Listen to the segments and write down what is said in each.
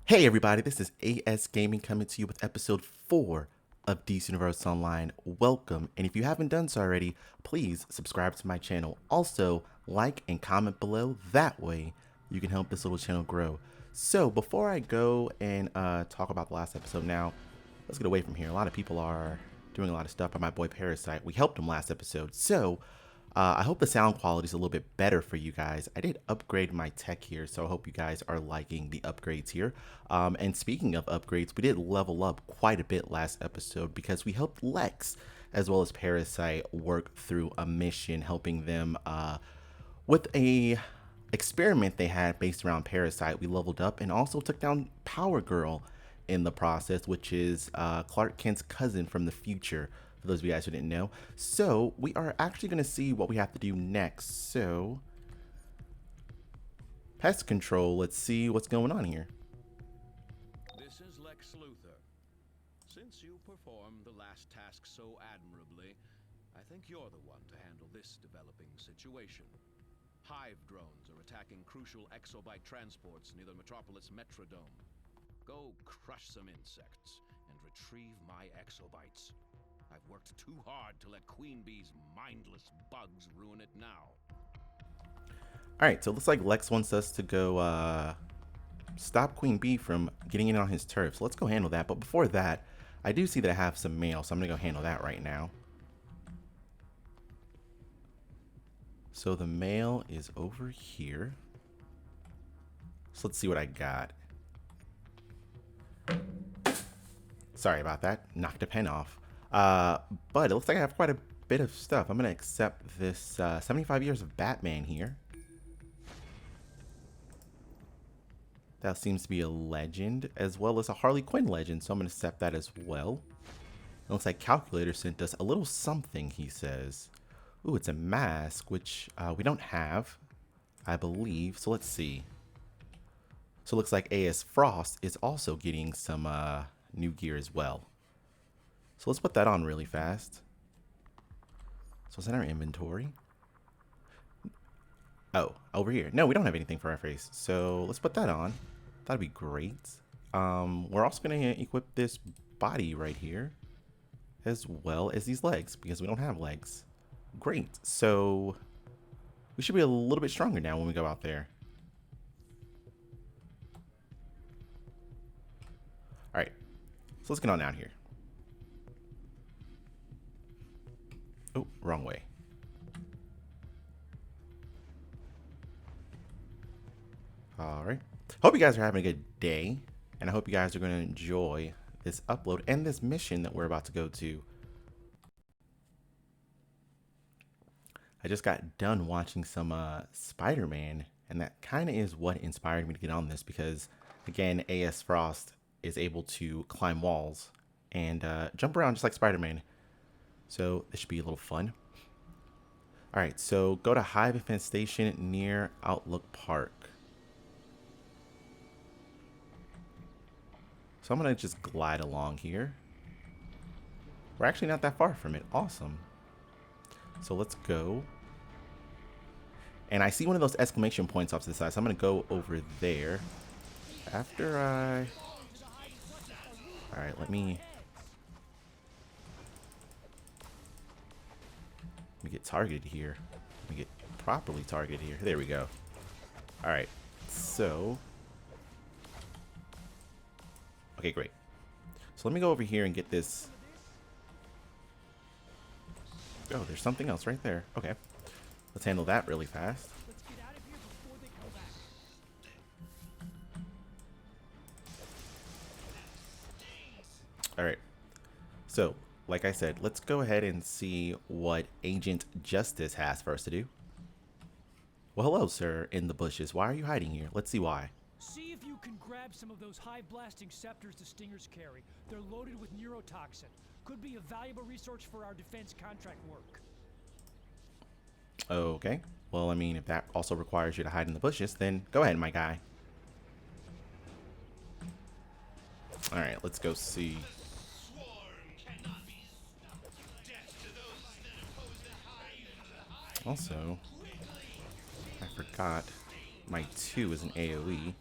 Hey everybody, this is AS Gaming coming to you with episode 4 of DC Universe Online. Welcome, and if you haven't done so already, please subscribe to my channel. Also, like and comment below, that way you can help this little channel grow. So, before I go and talk about the last episode now, let's get away from here. A lot of people are doing a lot of stuff by my boy Parasite. We helped him last episode, so I hope the sound quality is a little bit better for you guys. I did upgrade my tech here, so I hope you guys are liking the upgrades here. And speaking of upgrades, we did level up quite a bit last episode because we helped Lex as well as Parasite work through a mission, helping them with a experiment they had based around Parasite. We leveled up and also took down Power Girl in the process, which is Clark Kent's cousin from the future, for those of you guys who didn't know. So we are actually going to see what we have to do next. So pest control, let's see what's going on here. This is Lex Luthor. Since you performed the last task so admirably, I think you're the one to handle this developing situation. H.I.V.E. drones are attacking crucial exobyte transports near the Metropolis Metrodome. Go crush some insects and retrieve my exobytes. I've worked too hard to let Queen Bee's mindless bugs ruin it now. Alright, so it looks like Lex wants us to go stop Queen Bee from getting in on his turf. So let's go handle that. But before that, I do see that I have some mail, so I'm going to go handle that right now. So the mail is over here. So let's see what I got. Sorry about that. Knocked a pen off. But it looks like I have quite a bit of stuff. I'm going to accept this 75 years of Batman here. That seems to be a legend, as well as a Harley Quinn legend, so I'm going to accept that as well. It looks like Calculator sent us a little something, he says. Ooh, it's a mask, which we don't have, I believe. So let's see. So it looks like AS Frost is also getting some new gear as well. So let's put that on really fast. So it's in our inventory. Oh, over here. No, we don't have anything for our face. So let's put that on. That'd be great. We're also going to equip this body right here, as well as these legs, because we don't have legs. Great. So we should be a little bit stronger now when we go out there. All right. So let's get on down here. Oh, wrong way. All right. Hope you guys are having a good day, and I hope you guys are going to enjoy this upload and this mission that we're about to go to. I just got done watching some Spider-Man, and that kind of is what inspired me to get on this because, again, AS Frost is able to climb walls and jump around just like Spider-Man. So this should be a little fun. All right, so go to H.I.V.E. infestation near Outlook Park. So I'm going to just glide along here. We're actually not that far from it. Awesome. So let's go. And I see one of those exclamation points off to the side, so I'm going to go over there. After I... Alright, let me get targeted here. Let me get properly targeted here. There we go. Alright, so... Okay, great. So let me go over here and get this. Oh, there's something else right there. Okay. Let's handle that really fast. Alright. So, like I said, let's go ahead and see what Agent Justice has for us to do. Well, hello, sir, in the bushes. Why are you hiding here? Let's see why. See if you can grab some of those high-blasting scepters the Stingers carry. They're loaded with neurotoxin. Could be a valuable resource for our defense contract work. Okay. Well, I mean, if that also requires you to hide in the bushes, then go ahead, my guy. Alright, let's go see. Also, I forgot my 2 is an AoE.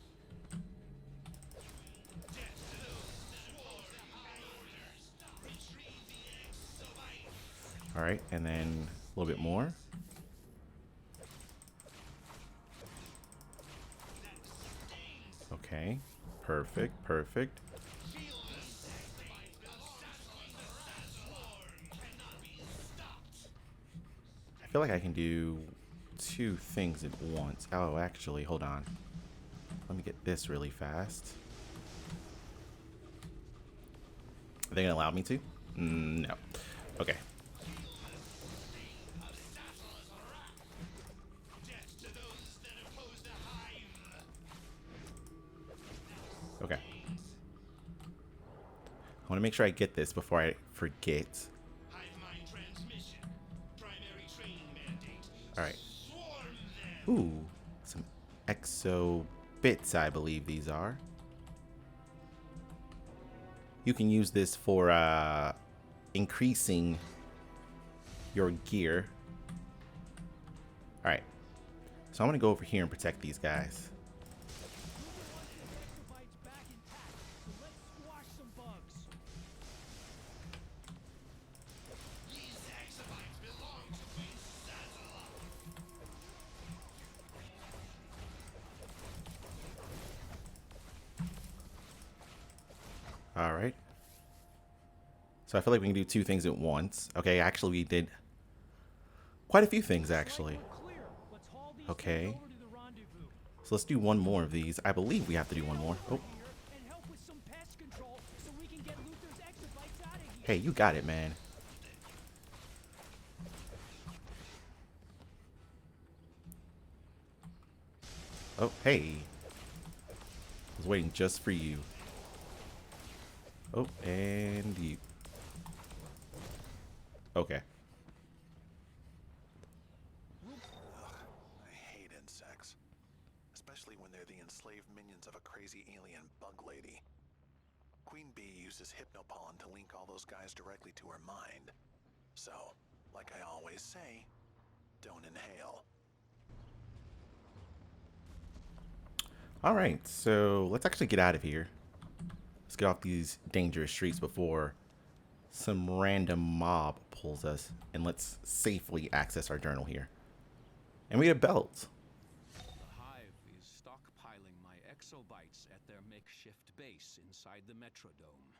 All right, and then a little bit more. Okay, perfect, perfect. I feel like I can do two things at once. Oh, actually, hold on. Let me get this really fast. Are they gonna allow me to? No. Okay. Okay. I want to make sure I get this before I forget. All right. Ooh, some exobytes, I believe these are. You can use this for increasing your gear. All right. So I'm gonna go over here and protect these guys. Exobytes back intact, so let's squash some bugs. All right. So I feel like we can do two things at once. Okay, actually we did quite a few things actually. We're clear. Let's haul these Okay. things over to the rendezvous. So let's do one more of these. I believe we have to do one more. Oh, Here and help with some pest control so we can get Luther's exobytes out of here. hey, you got it, man. Oh, hey. I was waiting just for you. Oh, and you. Okay. I hate insects. Especially when they're the enslaved minions of a crazy alien bug lady. Queen Bee uses hypnopollen to link all those guys directly to her mind. So, like I always say, don't inhale. All right, so let's actually get out of here. Let's get off these dangerous streets before some random mob pulls us. And let's safely access our journal here. And we get a belt. The Hive is stockpiling my exobytes at their makeshift base inside the Metrodome.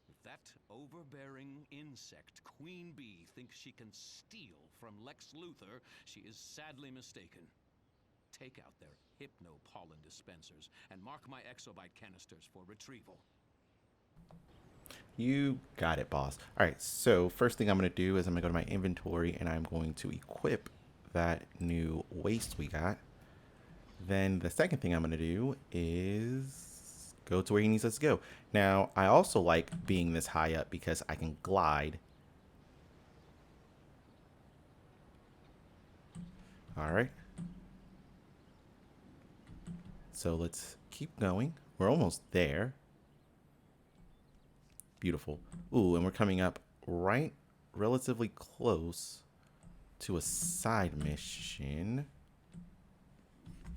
If that overbearing insect, Queen Bee, thinks she can steal from Lex Luthor, she is sadly mistaken. Take out their hypno-pollen dispensers and mark my exobyte canisters for retrieval. You got it, boss. All right, so first thing I'm going to do is I'm going to go to my inventory and I'm going to equip that new waste we got. Then the second thing I'm going to do is go to where he needs us to go. Now, I also like being this high up because I can glide. All right. So let's keep going. We're almost there. Beautiful. Ooh, and we're coming up right relatively close to a side mission,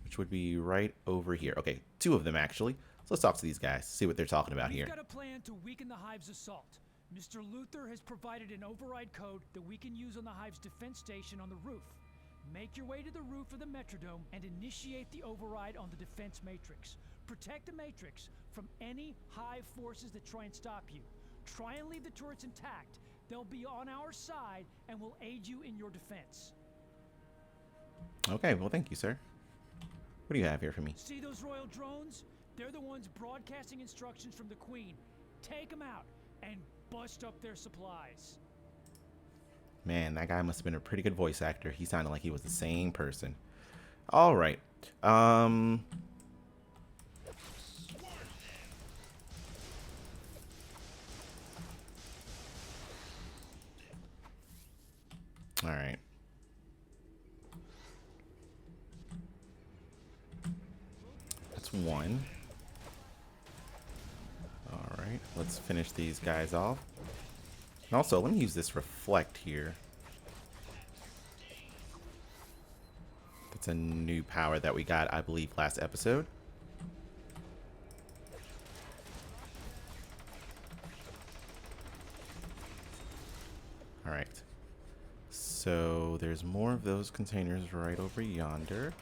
which would be right over here. Okay, two of them actually. So let's talk to these guys, see what they're talking about here. We've got a plan to weaken the Hive's assault. Mr. Luthor has provided an override code that we can use on the Hive's defense station on the roof. Make your way to the roof of the Metrodome and initiate the override on the defense matrix. Protect the matrix from any Hive forces that try and stop you. Try and leave the turrets intact. They'll be on our side and will aid you in your defense. Okay, well, thank you, sir. What do you have here for me? See those royal drones? They're the ones broadcasting instructions from the Queen. Take them out and bust up their supplies. Man, that guy must have been a pretty good voice actor. He sounded like he was the same person. All right. All right. That's one. All right. Let's finish these guys off. And also, let me use this reflect here. That's a new power that we got, I believe, last episode. All right. So there's more of those containers right over yonder.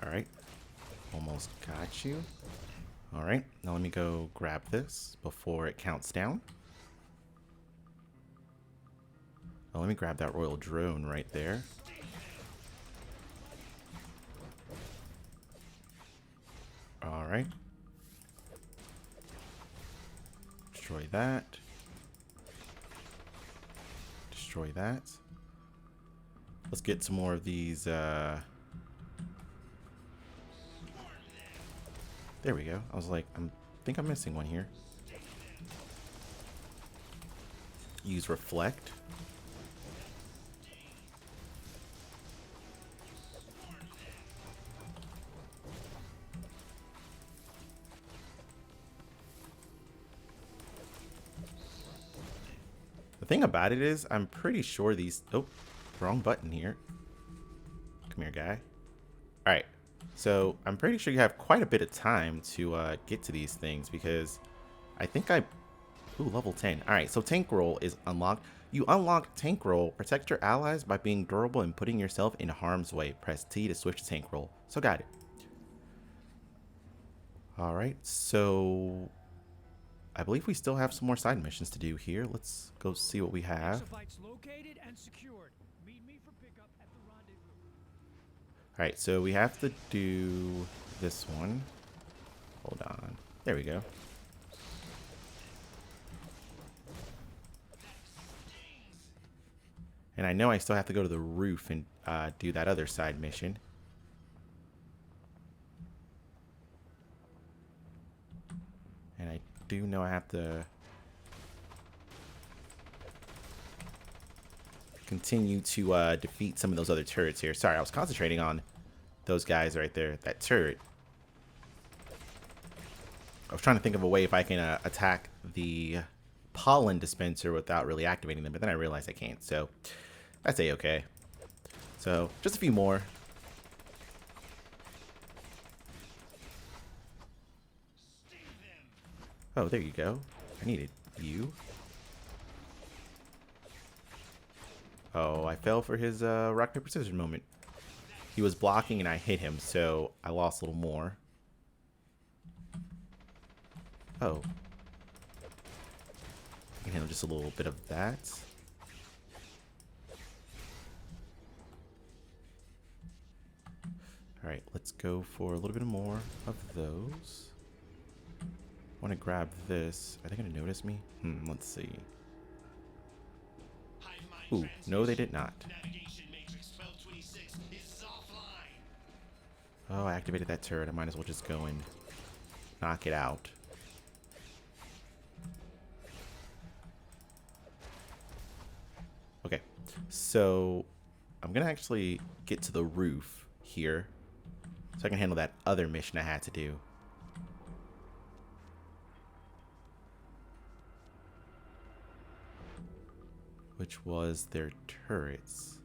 All right. Almost got you. All right. Now let me go grab this before it counts down. Oh, let me grab that royal drone right there. All right. Destroy that. Destroy that. Let's get some more of these. There we go. I was like, I think I'm missing one here. Use reflect. The thing about it is, I'm pretty sure these... Oh, wrong button here. Come here, guy. Alright, so I'm pretty sure you have quite a bit of time to get to these things because I think I... Ooh, level 10. Alright, so tank roll is unlocked. You unlock tank roll, protect your allies by being durable and putting yourself in harm's way. Press T to switch to tank roll. So got it. Alright, so... I believe we still have some more side missions to do here. Let's go see what we have. Exobytes located and secured. Meet me for pickup at the rendezvous. Alright, so we have to do this one. Hold on. There we go. And I know I still have to go to the roof and do that other side mission. And I do know I have to continue to defeat some of those other turrets here. Sorry, I was concentrating on those guys right there. That turret. I was trying to think of a way if I can attack the pollen dispenser without really activating them, but then I realized I can't. So that's a-okay. So just a few more. Oh, there you go. I needed you. Oh, I fell for his rock, paper, scissors moment. He was blocking and I hit him, so I lost a little more. Oh. I can handle just a little bit of that. Alright, let's go for a little bit more of those. I want to grab this. Are they going to notice me? Let's see. Ooh, no they did not. Oh, I activated that turret. I might as well just go and knock it out. Okay, so I'm going to actually get to the roof here so I can handle that other mission I had to do. Which was their turrets.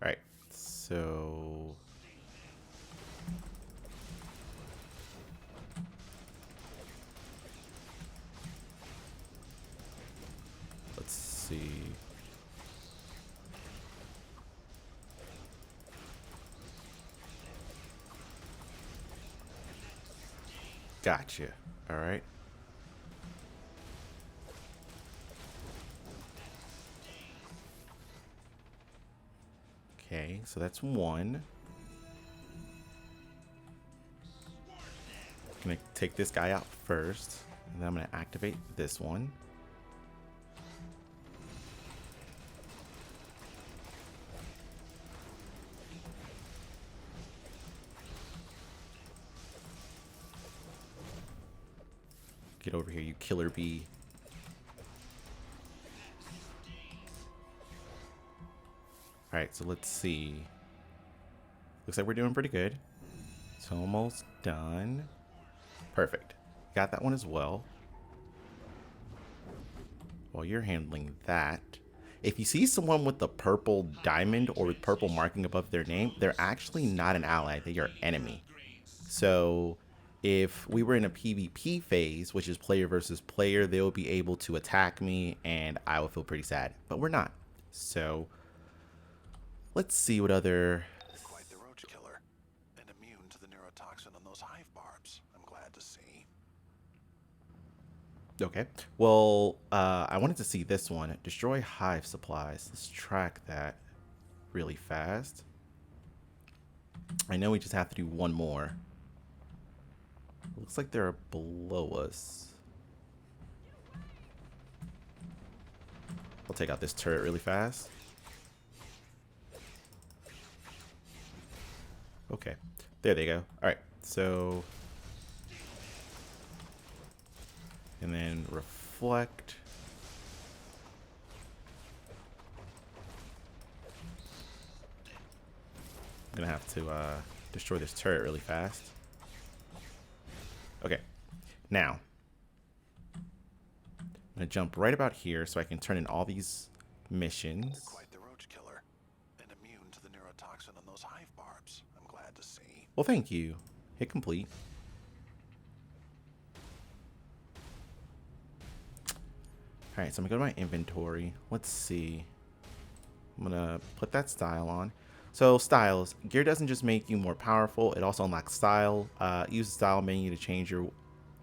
Alright, so... let's see... Gotcha. Alright. Okay, so that's one. I'm gonna take this guy out first, and then I'm gonna activate this one. Get over here, you killer bee. Alright, so let's see. Looks like we're doing pretty good. It's almost done. Perfect. Got that one as well. While you're handling that. If you see someone with a purple diamond or with purple marking above their name, they're actually not an ally, they're your enemy. So if we were in a PvP phase, which is player versus player, they will be able to attack me and I will feel pretty sad, but we're not. So let's see what other... Quite the roach killer. And immune to the neurotoxin on those hive barbs, I'm glad to see. Okay, well, I wanted to see this one. Destroy hive supplies. Let's track that really fast. I know we just have to do one more. Looks like they're below us. I'll take out this turret really fast. Okay, there they go. All right, so... and then reflect. I'm gonna have to destroy this turret really fast. Okay, now I'm gonna jump right about here so I can turn in all these missions. Quite the roach killer. And immune to the neurotoxin on those hive barbs, I'm glad to see. Well, thank you. Hit complete. All right, so I'm gonna go to my inventory. Let's see. I'm gonna put that style on. So styles, gear doesn't just make you more powerful, it also unlocks style. Use the style menu to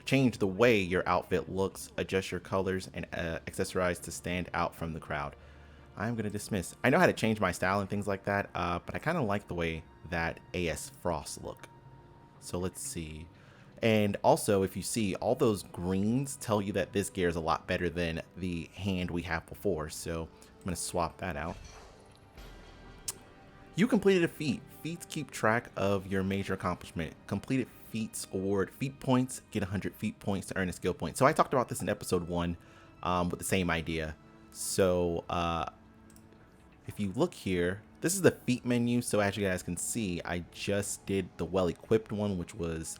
change the way your outfit looks, adjust your colors, and accessorize to stand out from the crowd. I'm gonna dismiss. I know how to change my style and things like that, but I kind of like the way that AS Frost look. So let's see. And also, if you see, all those greens tell you that this gear is a lot better than the hand we have before. So I'm going to swap that out. You completed a feat. Feats keep track of your major accomplishment. Completed feats award feat points. Get 100 feat points to earn a skill point. So I talked about this in episode 1 with the same idea. So if you look here, this is the feat menu. So as you guys can see, I just did the well-equipped one, which was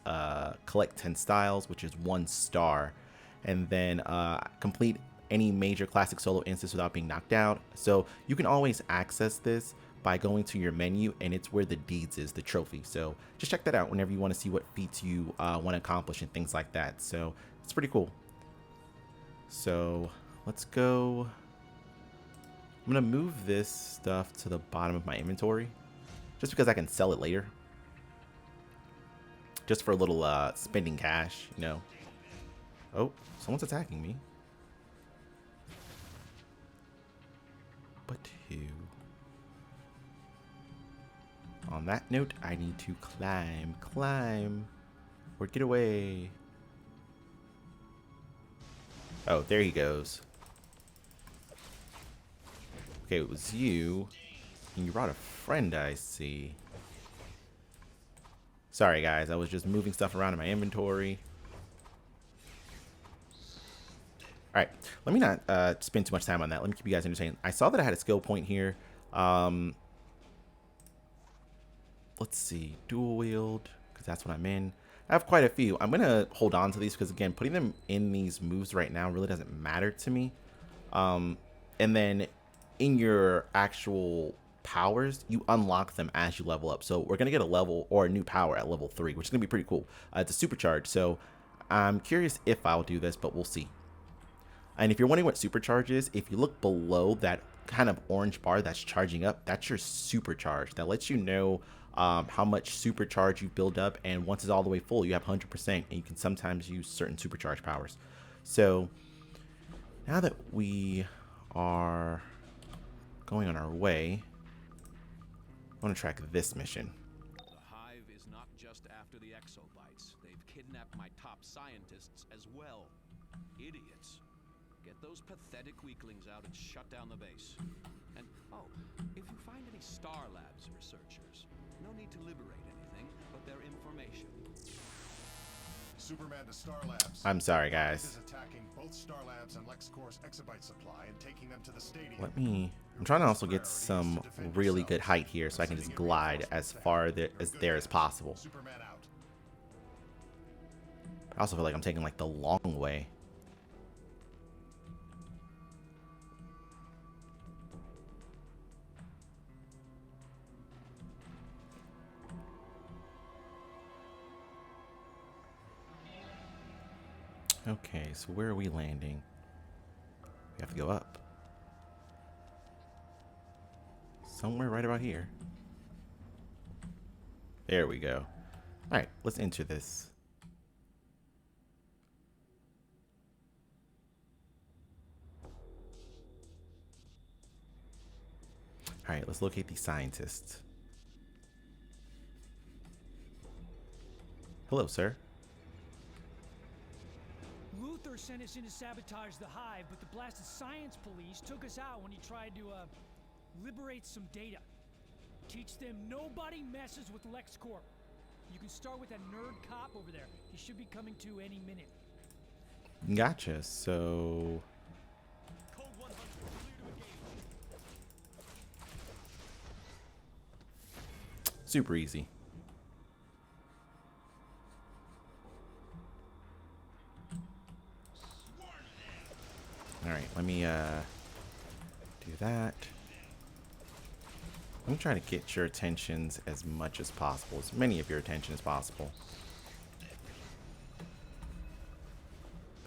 collect 10 styles, which is 1 star. And then complete any major classic solo instance without being knocked out. So you can always access this by going to your menu, and it's where the deeds is, the trophy. So just check that out whenever you want to see what feats you want to accomplish and things like that. So it's pretty cool. So let's go. I'm gonna move this stuff to the bottom of my inventory just because I can sell it later, just for a little spending cash, you know. Oh, someone's attacking me. But who? On that note, I need to climb, or get away. Oh, there he goes. Okay, it was you. And you brought a friend, I see. Sorry, guys. I was just moving stuff around in my inventory. Alright, let me not spend too much time on that. Let me keep you guys entertained. I saw that I had a skill point here. Let's see. Dual wield, because that's what I'm in. I have quite a few. I'm going to hold on to these because, again, putting them in these moves right now really doesn't matter to me. And then in your actual powers, you unlock them as you level up. So we're going to get a level or a new power at level 3, which is going to be pretty cool. It's a supercharge. So I'm curious if I'll do this, but we'll see. And if you're wondering what supercharge is, if you look below that kind of orange bar that's charging up, that's your supercharge. That lets you know how much supercharge you build up, and once it's all the way full, you have 100%, and you can sometimes use certain supercharge powers. So now that we are going on our way, I want to track this mission. The Hive is not just after the exobytes. They've kidnapped my top scientists as well. Idiots. Get those pathetic weaklings out and shut down the base. And, oh, if you find any Star Labs researchers, no need to liberate anything, but their information. Superman to Star Labs. I'm sorry, guys. Is attacking both Star Labs and LexCorp's exobyte supply and taking them to the stadium. I'm trying to also get some really good height here so I can just glide as far as possible. Superman out. I also feel like I'm taking like the long way. Okay, so where are we landing? We have to go up. Somewhere right about here. There we go. Alright, let's enter this. Alright, let's locate the scientists. Hello, sir. Luther sent us in to sabotage the hive, but the blasted science police took us out when he tried to, liberate some data. Teach them nobody messes with LexCorp. You can start with that nerd cop over there. He should be coming to any minute. Gotcha, so... Code 100, clear to engage. super easy. Alright, let me do that. I'm trying to get your attentions as much as possible, as many of your attention as possible.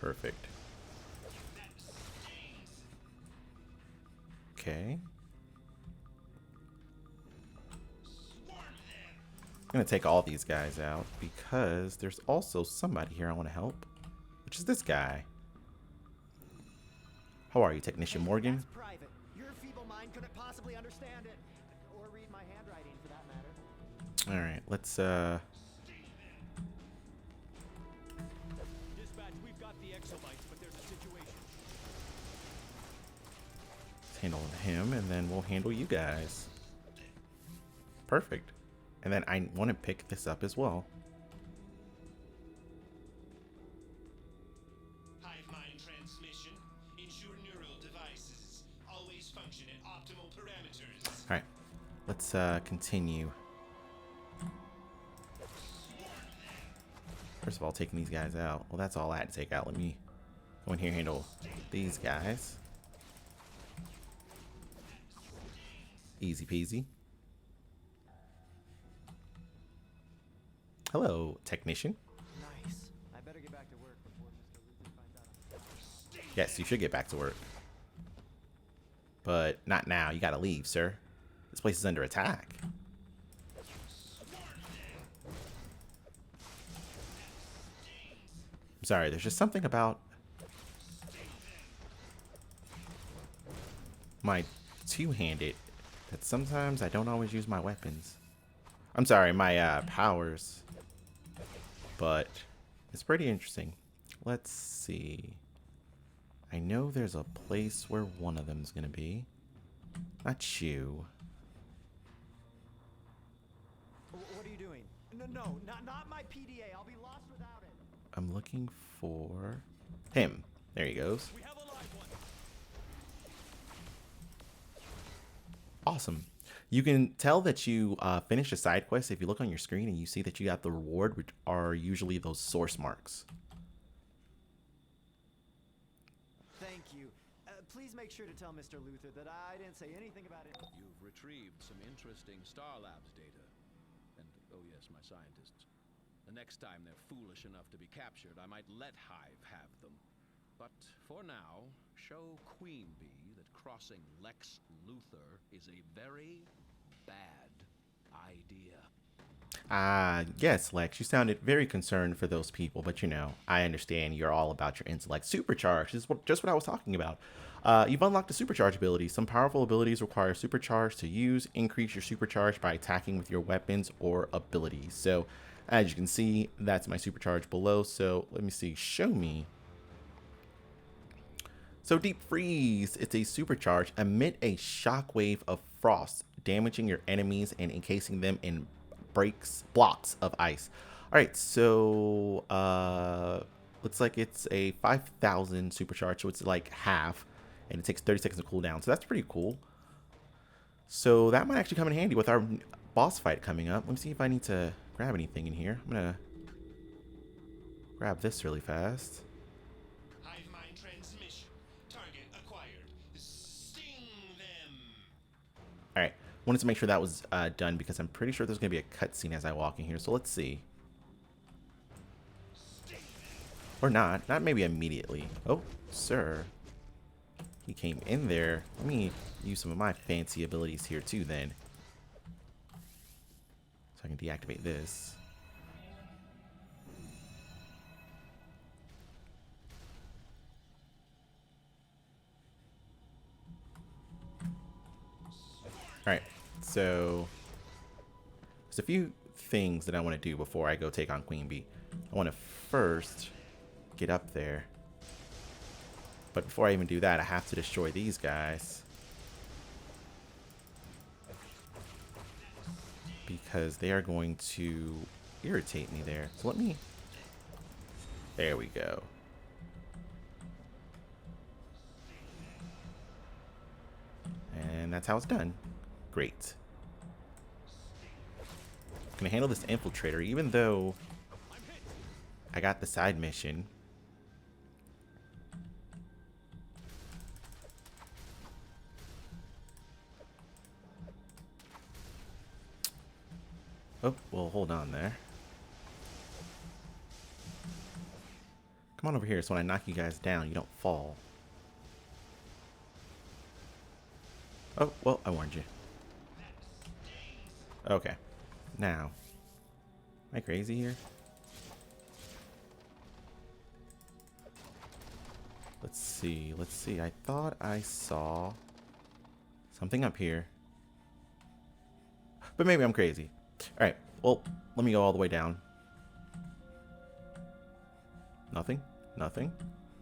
Perfect. Okay. I'm gonna take all these guys out because there's also somebody here I want to help, which is this guy. How are you, Technician Morgan? That's private. Your feeble mind couldn't possibly understand it. Or read my handwriting, for that matter. Alright, let's Dispatch, we've got the exobytes, but there's a situation. handle him, and then we'll handle you guys. Perfect. And then I want to pick this up as well. Hive mind transmission. Ensure neural devices always function at optimal parameters. Alright, let's continue. First of all, taking these guys out. Well, that's all I had to take out. Let me go in here and handle these guys. Easy peasy. Hello, Technician. Nice. I better get back to work before Mr. Luther finds out I'm alive. Yes, you should get back to work. But not now. You gotta leave, sir. This place is under attack. I'm sorry, there's just something about my two-handed that sometimes I don't always use my weapons. I'm sorry, my powers. But it's pretty interesting. Let's see. I know there's a place where one of them's gonna be. Not you. What are you doing? No, not my PDA. I'll be lost without it. I'm looking for him. There he goes. We have a live one. Awesome. You can tell that you finished a side quest if you look on your screen and you see that you got the reward, which are usually those source marks. Thank you. Please make sure to tell Mr. Luther that I didn't say anything about it. You've retrieved some interesting Star Labs data. And, oh yes, my scientists. The next time they're foolish enough to be captured, I might let Hive have them. But for now, show Queen Bee that crossing Lex Luthor is a very bad idea. Yes, Lex, you sounded very concerned for those people, but you know, I understand you're all about your intellect. Supercharge is just what I was talking about. You've unlocked a supercharge ability. Some powerful abilities require supercharge to use. Increase your supercharge by attacking with your weapons or abilities. So, as you can see, that's my supercharge below. So, let me see. Show me. So, Deep Freeze. It's a supercharge. Emit a shockwave of frost, damaging your enemies and encasing them in blocks of ice. All right, so looks like it's a 5,000 supercharge, so it's like half, and it takes 30 seconds to cool down. So that's pretty cool. So that might actually come in handy with our boss fight coming up. Let me see if I need to grab anything in here. I'm gonna grab this really fast. Hive mind transmission. Target acquired. Sting them. All right, wanted to make sure that was done because I'm pretty sure there's gonna be a cutscene as I walk in here. So let's see. Or not. Not maybe immediately. Oh, sir. He came in there. Let me use some of my fancy abilities here too then. So I can deactivate this. Alright, so there's a few things that I want to do before I go take on Queen Bee. I want to first get up there. But before I even do that, I have to destroy these guys. Because they are going to irritate me there. So let me... There we go. And that's how it's done. Great. I'm gonna handle this infiltrator, even though I got the side mission. Oh, well, hold on there. Come on over here so when I knock you guys down, you don't fall. Oh, well, I warned you. Okay. Now. Am I crazy here? Let's see. Let's see. I thought I saw something up here. But maybe I'm crazy. Alright. Well, let me go all the way down. Nothing. Nothing.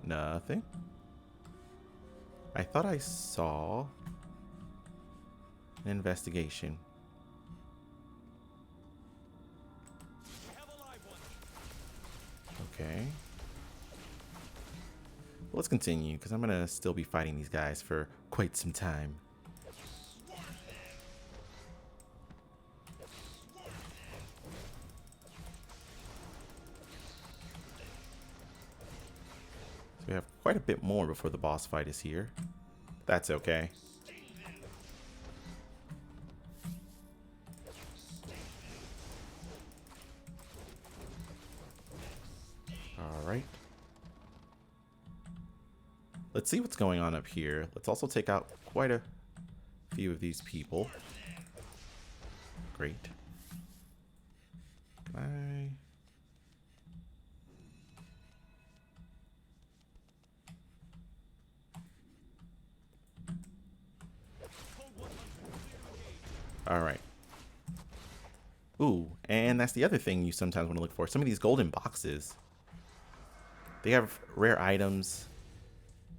Nothing. I thought I saw an investigation. Okay. Well, let's continue, because I'm going to still be fighting these guys for quite some time. So we have quite a bit more before the boss fight is here. That's okay. Alright. Let's see what's going on up here. Let's also take out quite a few of these people. Great. Can I... Alright. Ooh, and that's the other thing you sometimes want to look for. Some of these golden boxes, they have rare items.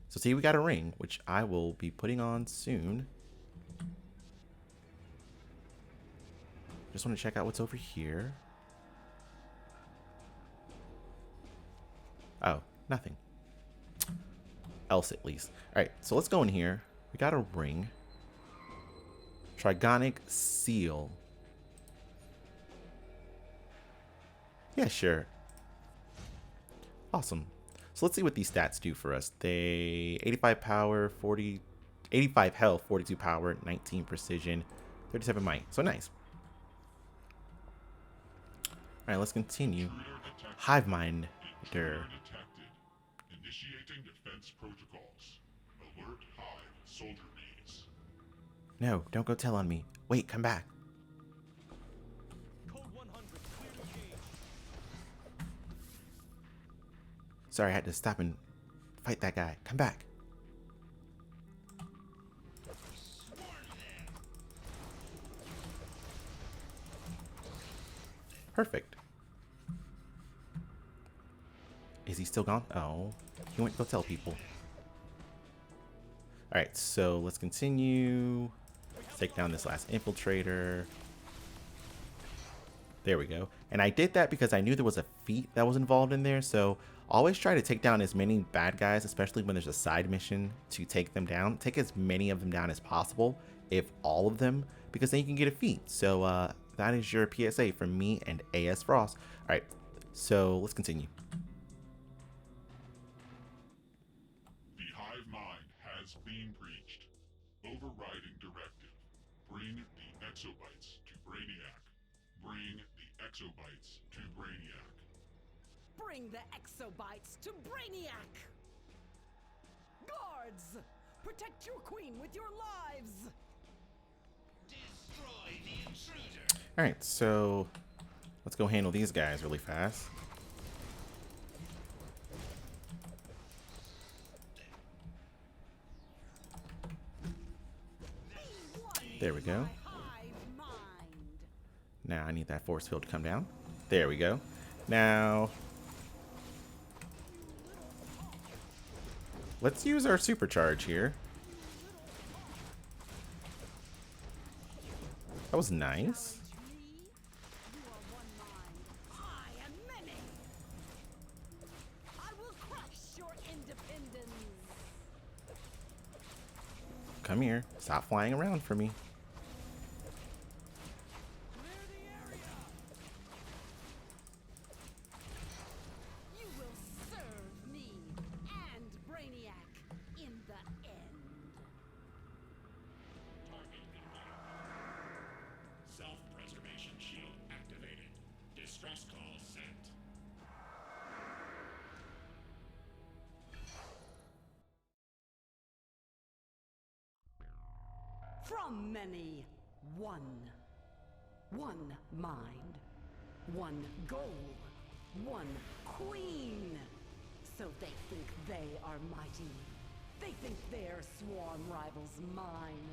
So see, we got a ring, which I will be putting on soon. Just want to check out what's over here. Oh, nothing. Else at least. Alright, so let's go in here. We got a ring. Trigonic seal. Yeah, sure. Awesome. So let's see what these stats do for us. They 85 power, 85 health, 42 power, 19 precision, 37 might. So nice. Alright, let's continue. Hive Minder. Initiating defense protocols. Alert Hive soldier bees. No, don't go tell on me. Wait, come back. Code 100, clear to engage. Sorry, I had to stop and fight that guy. Come back. Perfect. Is he still gone? Oh, he went to go tell people. Alright, so let's continue. Let's take down this last infiltrator. There we go. And I did that because I knew there was a feat that was involved in there, so always try to take down as many bad guys, especially when there's a side mission to take them down. Take as many of them down as possible, if all of them, because then you can get a feat. So that is your PSA from me and AS Frost. Alright, so let's continue. The hive mind has been breached. Overriding directive. Bring the exobytes to Brainiac. Bring the exobytes to Brainiac. Bring the exobytes to Brainiac! Guards! Protect your queen with your lives! Destroy the intruder. Alright, so let's go handle these guys really fast. There we go. Now I need that force field to come down. There we go. Now let's use our supercharge here. That was nice. Come here. Stop flying around for me. You will serve me and Brainiac in the end. Self-preservation shield activated. Distress call sent. From many, one. One mind. One goal. One queen. So they think they are mighty. They think their sworn rival's mine.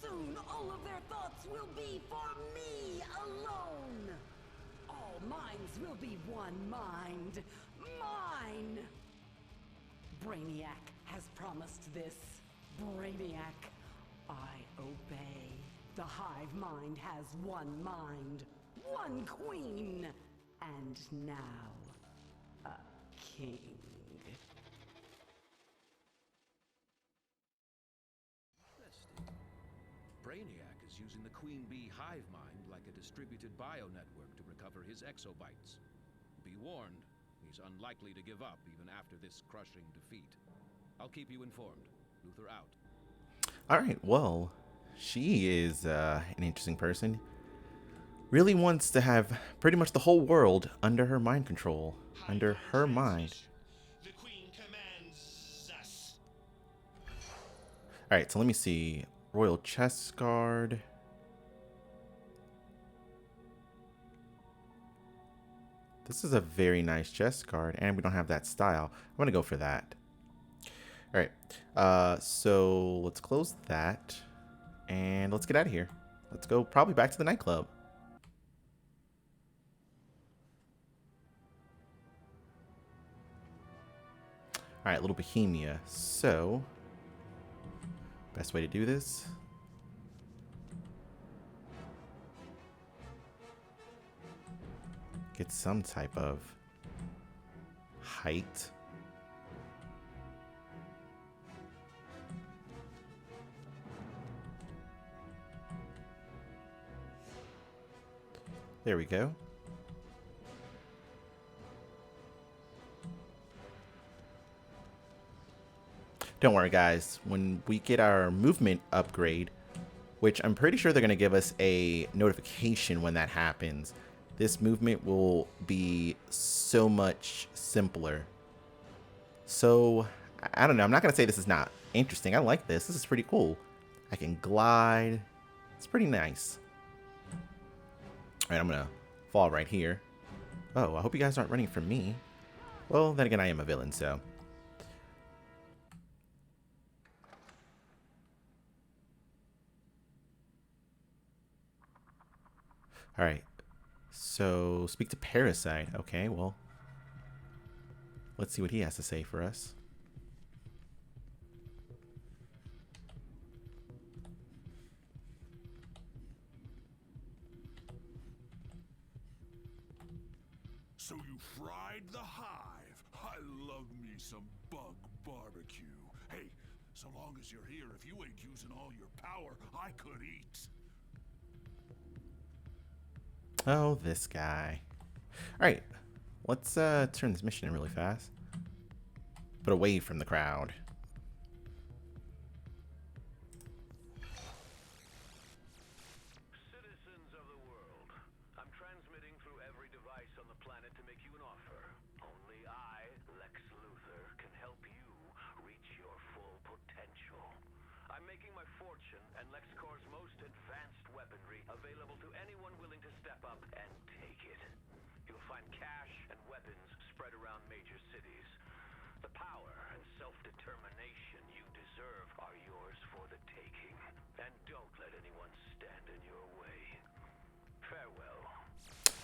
Soon all of their thoughts will be for me alone. All minds will be one mind. Mine! Brainiac has promised this. Brainiac, I obey. The hive mind has one mind, one queen, and now a king. Brainiac is using the Queen Bee hive mind like a distributed bio-network to recover his exobytes. Be warned, he's unlikely to give up even after this crushing defeat. I'll keep you informed. Luther out. Alright, well, she is an interesting person. Really wants to have pretty much the whole world under her mind control. Under her mind. The Queen commands us. Alright, so let me see. Royal Chest Guard. This is a very nice chest guard, and we don't have that style. I'm going to go for that. Alright, so let's close that, and let's get out of here. Let's go probably back to the nightclub. Alright, Little Bohemia. So, best way to do this. Get some type of height. There we go. Don't worry, guys. When we get our movement upgrade, which I'm pretty sure they're going to give us a notification when that happens, this movement will be so much simpler. So, I don't know. I'm not going to say this is not interesting. I like this. This is pretty cool. I can glide. It's pretty nice. Alright, I'm going to fall right here. Oh, I hope you guys aren't running from me. Well, then again, I am a villain, so. Alright. So, speak to Parasite. Okay, well. Let's see what he has to say for us. So you fried the hive. I love me some bug barbecue. Hey, so long as you're here, if you ain't using all your power, I could eat. Oh, this guy. Alright, let's turn this mission in really fast. But away from the crowd. Citizens of the world, I'm transmitting through every device on the planet to make you an offer. Only expansion and LexCorp's most advanced weaponry available to anyone willing to step up and take it. You'll find cash and weapons spread around major cities. The power and self-determination you deserve are yours for the taking. And don't let anyone stand in your way. Farewell.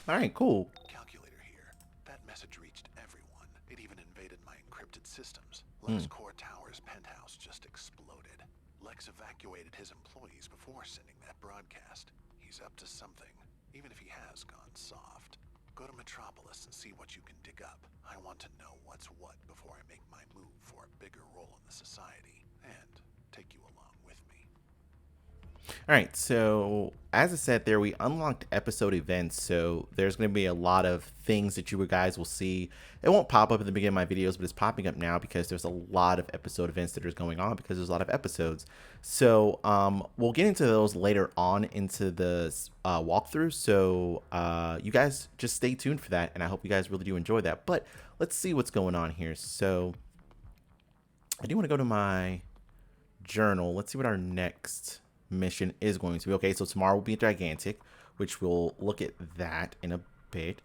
All right, cool. Calculator here. That message reached everyone. It even invaded my encrypted systems. LexCorp Tower's penthouse just exploded. Lex evacuated his employees before sending that broadcast. He's up to something, even if he has gone soft. Go to Metropolis and see what you can dig up. I want to know what's what before I make my move for a bigger role in the society, and take you along with me. All right, so as I said there, we unlocked episode events, so there's going to be a lot of things that you guys will see. It won't pop up at the beginning of my videos, but it's popping up now because there's a lot of episode events that are going on because there's a lot of episodes. So we'll get into those later on into the walkthrough, so you guys just stay tuned for that, and I hope you guys really do enjoy that. But let's see what's going on here. So I do want to go to my journal. Let's see what our next mission is going to be. Okay, so tomorrow will be Gigantic, which we'll look at that in a bit.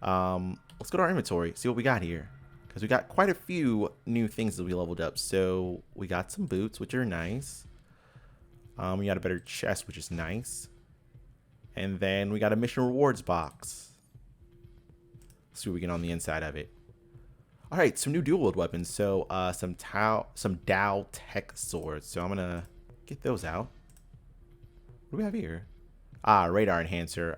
Let's go to our inventory, see what we got here, because we got quite a few new things that we leveled up. So we got some boots, which are nice. We got a better chest, which is nice, and then we got a mission rewards box. Let's see what we get on the inside of it. All right, some new dual wield weapons. So some Dow Tech swords. So I'm gonna get those out. What do we have here? Radar enhancer.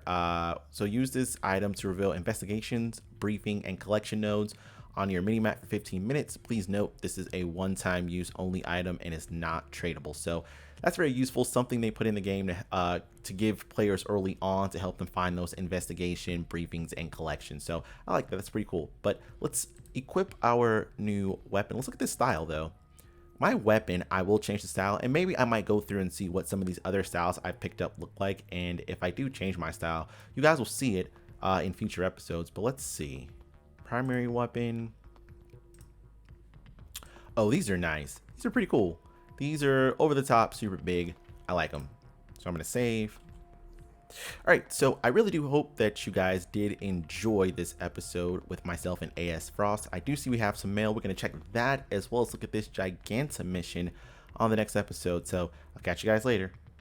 So use this item to reveal investigations, briefing, and collection nodes on your minimap for 15 minutes. Please note this is a one-time use only item and is not tradable. So that's very useful. Something they put in the game to give players early on to help them find those investigation, briefings, and collections. So I like that. That's pretty cool. But let's equip our new weapon. Let's look at this style though. My weapon, I will change the style, and maybe I might go through and see what some of these other styles I've picked up look like, and if I do change my style, you guys will see it in future episodes. But let's see. Primary weapon. Oh, these are nice. These are pretty cool. These are over the top, super big. I like them. So I'm going to save. All right, so I really do hope that you guys did enjoy this episode with myself and AS Frost. I do see we have some mail. We're going to check that as well as look at this Giganta mission on the next episode. So I'll catch you guys later.